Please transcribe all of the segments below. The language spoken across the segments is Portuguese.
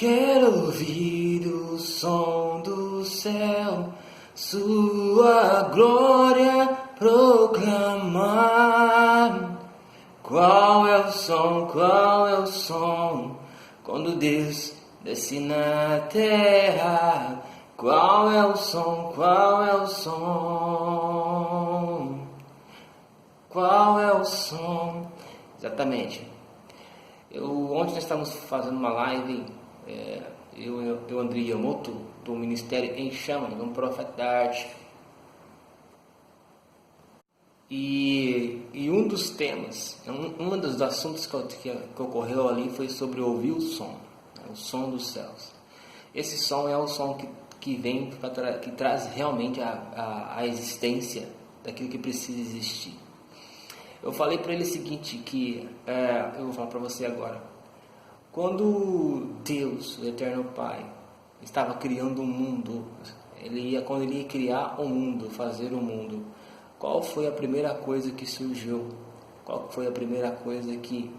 Quero ouvir o som do céu, sua glória proclamar. Qual é o som, qual é o som, quando Deus desce na terra? Qual é o som, qual é o som? Qual é o som? Exatamente. Ontem nós estávamos fazendo uma live, eu André Yamoto, do Ministério em Chamas, um profeta da arte. E um dos temas, um dos assuntos que ocorreu ali foi sobre ouvir o som dos céus. Esse som é o som que vem, que traz realmente a existência daquilo que precisa existir. Eu falei para ele o seguinte, eu vou falar para você agora. Quando Deus, o Eterno Pai, estava criando um mundo, quando ele ia criar um mundo, fazer um mundo, qual foi a primeira coisa que surgiu? Qual foi a primeira coisa que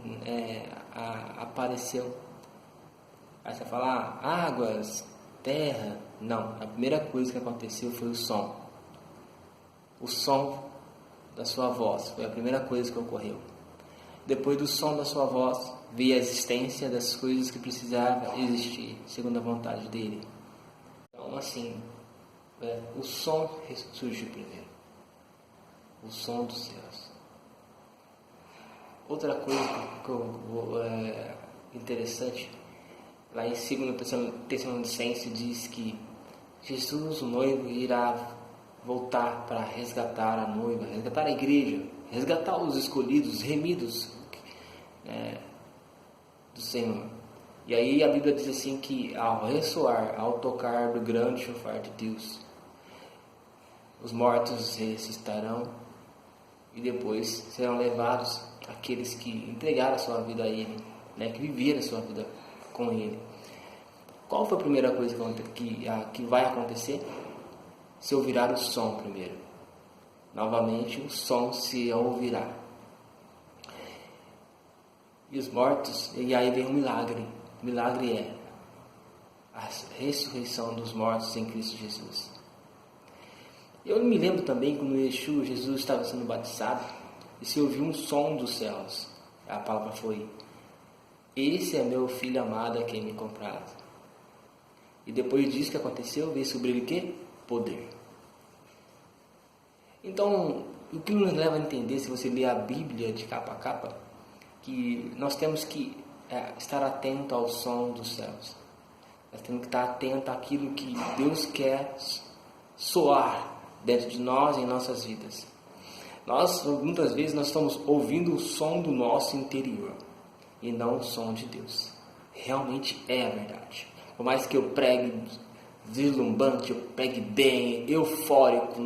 apareceu? Aí você vai falar, águas, terra. Não, a primeira coisa que aconteceu foi o som. O som da sua voz foi a primeira coisa que ocorreu. Depois do som da sua voz, veio a existência das coisas que precisavam existir, segundo a vontade dele. Então, assim, o som surgiu primeiro. O som dos céus. Outra coisa interessante, lá em 2 Tessalonicenses diz que Jesus, o noivo, irá voltar para resgatar a noiva, resgatar a igreja, resgatar os escolhidos, os remidos do Senhor. E aí a Bíblia diz assim que ao ressoar, ao tocar do grande chofar de Deus, os mortos ressuscitarão e depois serão levados aqueles que entregaram a sua vida a Ele, que viveram a sua vida com Ele. Qual foi a primeira coisa que vai acontecer? Se ouvirá o som primeiro. Novamente o som se ouvirá. E os mortos, e aí vem um milagre. O milagre é a ressurreição dos mortos em Cristo Jesus. Eu me lembro também quando Jesus estava sendo batizado e se ouviu um som dos céus. A palavra foi: esse é meu filho amado a quem me compraram. E depois disso que aconteceu, veio sobre ele o quê? Poder. Então, o que nos leva a entender, se você ler a Bíblia de capa a capa, que nós temos que estar atento ao som dos céus. Nós temos que estar atento àquilo que Deus quer soar dentro de nós e em nossas vidas. Muitas vezes, nós estamos ouvindo o som do nosso interior e não o som de Deus. Realmente é a verdade. Por mais que eu pregue deslumbrante, eu pregue bem, eufórico,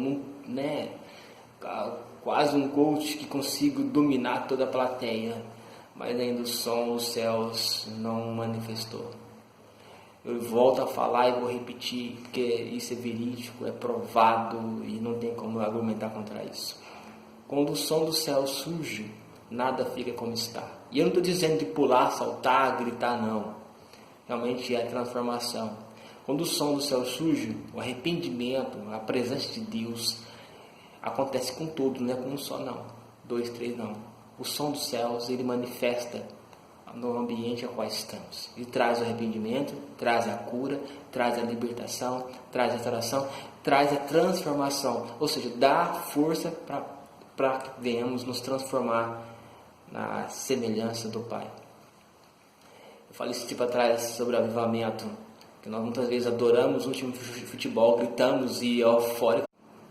quase um coach que consigo dominar toda a plateia, mas ainda o som dos céus não manifestou. Eu volto a falar e vou repetir, porque isso é verídico, é provado e não tem como argumentar contra isso. Quando o som do céu surge, nada fica como está. E eu não estou dizendo de pular, saltar, gritar, não. Realmente é a transformação. Quando o som do céu surge, o arrependimento, a presença de Deus acontece com todos, não é com um só não. 2, 3 não. O som dos céus, ele manifesta no ambiente a qual estamos. Ele traz o arrependimento, traz a cura, traz a libertação, traz a restauração, traz a transformação. Ou seja, dá força para que venhamos nos transformar na semelhança do Pai. Eu falei esse tipo atrás sobre avivamento, que nós muitas vezes adoramos o último futebol, gritamos e eufóricos.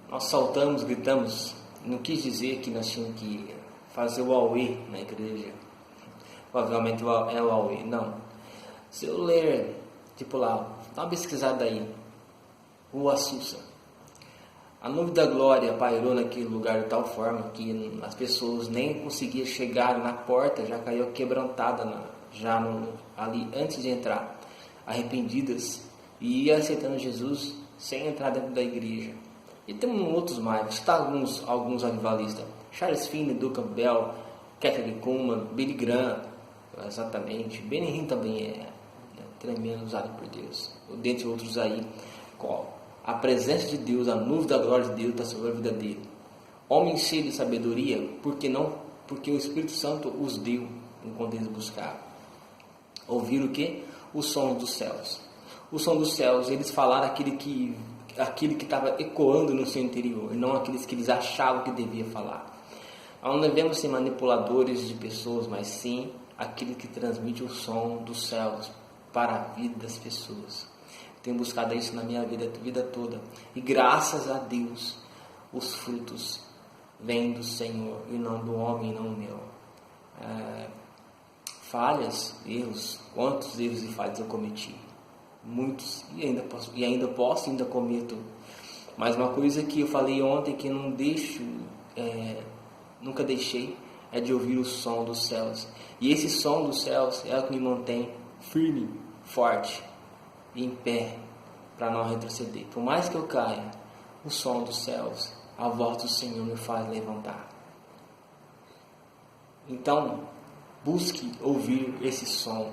Nós saltamos, gritamos. Não quis dizer que nós tínhamos que fazer o auê na igreja. Provavelmente é o auê. Não. Se eu ler, lá, dá uma pesquisada aí. O Assusa. A nuvem da glória pairou naquele lugar de tal forma que as pessoas nem conseguiam chegar na porta, já caiu quebrantada ali antes de entrar, arrependidas, e ia aceitando Jesus sem entrar dentro da igreja. E temos outros mais, está alguns avivalistas, Charles Finney, Duncan Bell, Catherine Kuhlman, Billy Graham, exatamente, Benny Hinn também tremendo usado por Deus. Dentre outros aí, a presença de Deus, a nuvem da glória de Deus está sobre a vida dele. Homem cheio de sabedoria, porque o Espírito Santo os deu enquanto eles buscaram. Ouviram o quê? O som dos céus. O som dos céus, eles falaram aquele que estava ecoando no seu interior, e não aqueles que eles achavam que devia falar. Não devemos ser manipuladores de pessoas, mas sim aquele que transmite o som dos céus para a vida das pessoas. Tenho buscado isso na minha vida toda, e graças a Deus os frutos vêm do Senhor e não do homem, não meu. Falhas, erros, quantos erros e falhas eu cometi? Muitos, e ainda posso, ainda cometo. Mas uma coisa que eu falei ontem que eu não deixo, nunca deixei, é de ouvir o som dos céus. E esse som dos céus é o que me mantém firme, forte e em pé, para não retroceder. Por mais que eu caia, o som dos céus, a voz do Senhor me faz levantar. Então, busque ouvir esse som.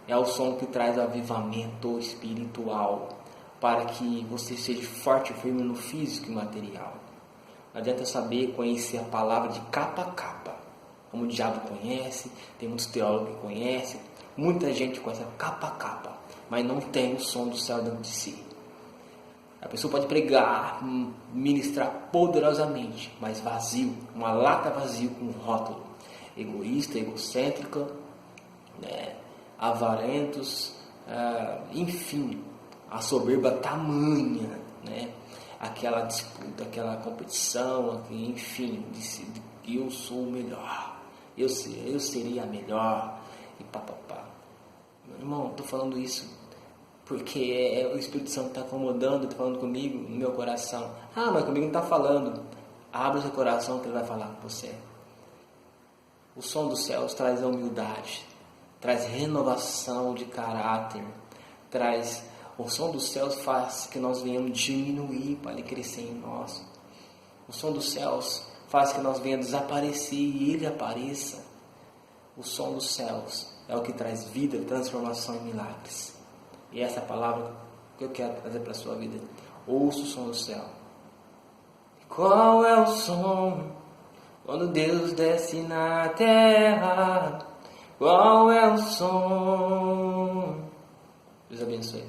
É o som que traz avivamento espiritual, para que você seja forte e firme no físico e material. Não adianta saber conhecer a palavra de capa a capa, como o diabo conhece, tem muitos teólogos que conhecem, muita gente conhece capa a capa, mas não tem o som do céu dentro de si. A pessoa pode pregar, ministrar poderosamente, mas vazio, uma lata vazia com um rótulo. Egoísta, egocêntrica, avarentos, enfim, a soberba tamanha, aquela disputa, aquela competição, enfim, eu sou o melhor, eu seria a melhor, e papapá. Meu irmão, estou falando isso porque o Espírito Santo está acomodando, está falando comigo, no meu coração. Mas comigo não está falando. Abra o seu coração que ele vai falar com você. O som dos céus traz a humildade, traz renovação de caráter, o som dos céus faz que nós venhamos diminuir para ele crescer em nós. O som dos céus faz que nós venhamos desaparecer e ele apareça. O som dos céus é o que traz vida, transformação e milagres. E essa é a palavra que eu quero trazer para a sua vida. Ouça o som do céu. Qual é o som quando Deus desce na terra? Qual é o som? Deus abençoe.